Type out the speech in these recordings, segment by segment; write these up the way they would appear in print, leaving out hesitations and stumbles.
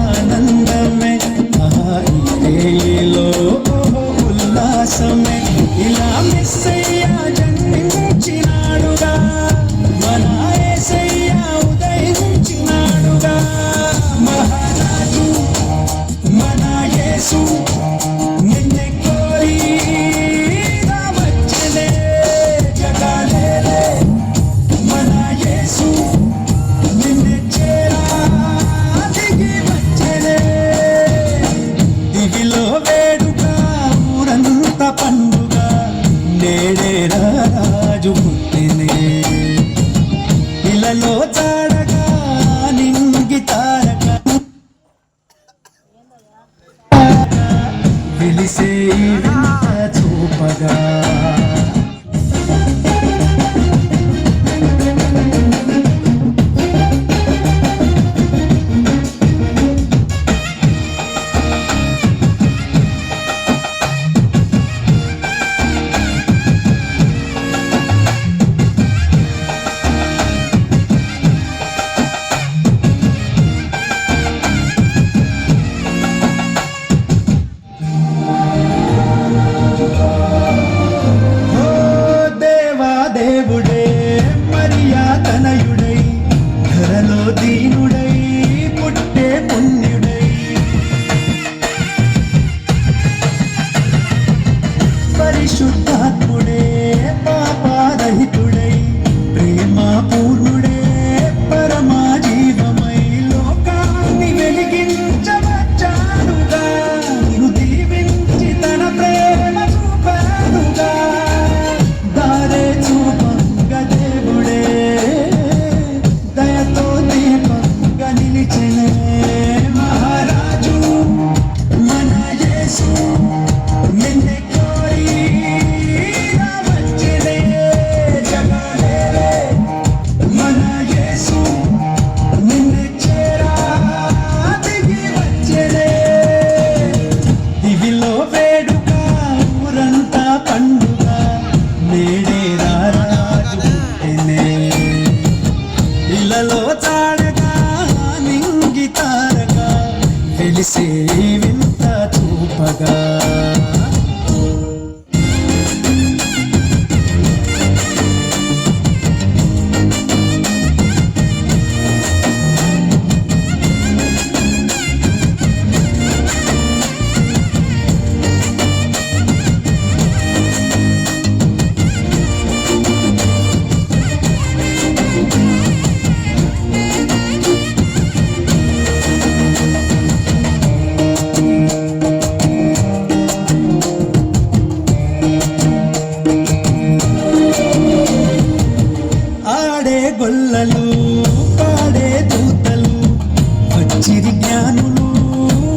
ఆనందమే ఈలో ఉల్లాసమే ఇలా మెస్సయ్యా జన్మించినాడుగా మన యేసయ్యా ఉదయించినాడుగా మహారాజు మన యేసు నిన్నే కోరి వచ్చనే జగాలేలే మన యేసు నిన్నే చేరా దిగి వచ్చనే దివిలో వేడుక ఊరంతా పండుగ నేడే రాజు పుట్టినే ఇలలో చాడగా నింగి తారక పిలిసే వింత చూపగా దేవుడే మరియా తనయుడై ధరలో దీనుడై పుట్టే పుణ్యుడై పరిశుద్ధాత్ముడే పాపారహితుడై ప్రేమ పూర్ణుడే పరమా జీవమై లోకాన్ని వెలిగించవచ్చాడుగా నిన్ను దీవించి తన ప్రేమ చూపాడుగా దారే చూపంగా దేవుడే దయతో దీపంగా నిలిచెనే మహారాజు మన యేసు నిన్నే కోరి వచ్చెనే జగాలేలే మన యేసు నిన్నే చేరా దిగి వచ్చెనే దివిలో వేడుక ఊరంతా పండుగ నేడే రాజు పుట్టినే ఇళ్ళలో చాడగా నింగి తారగా వెలిసే వింత చూపగా ఆడే గొల్లలు పాడే దూతలు వచ్చిరి జ్ఞానులు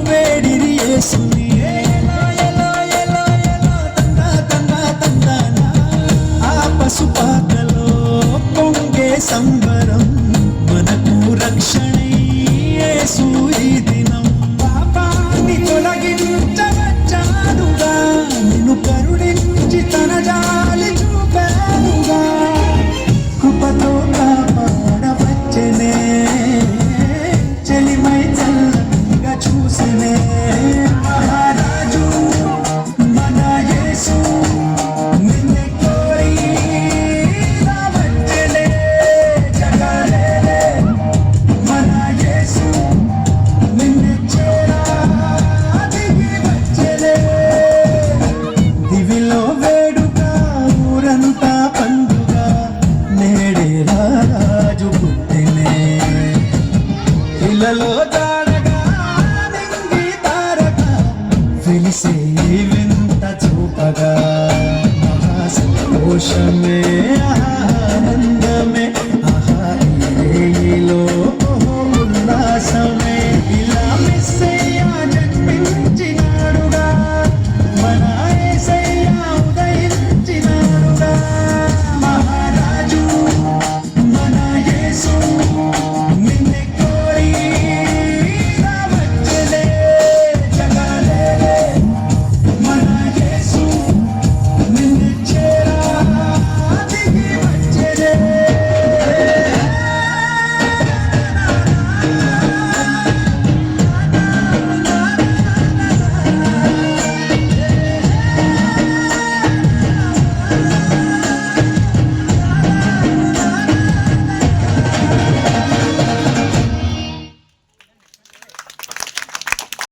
వేడిరి యేసుని ఎలో ఎలో ఎలో ఎలో తందా తందా తందానా ఆ పశుపాకలో పొంగే సంబరం మనకు రక్షణై యేసు ఈ దినం పాపాన్ని తొలగించవచ్చాడుగా నిన్ను కరుణించి తన జాలి చూపాడుగా కృపతో కాపాడవచ్చెనే చెలిమై చల్లగా చూసెనే మహారాజు మన యేసు నిన్నే కోరి వచ్చెనే జగాలేలే మన యేసు నిన్నే చేరా దిగి వచ్చెనే దివిలో వేడుక ఊరంతా పండుగ నేడే రాజు పుట్టినే ఇళ్ళలో చాడగా నింగి తారగా వెలిసే వింత చూపగా మహా సంతోషమే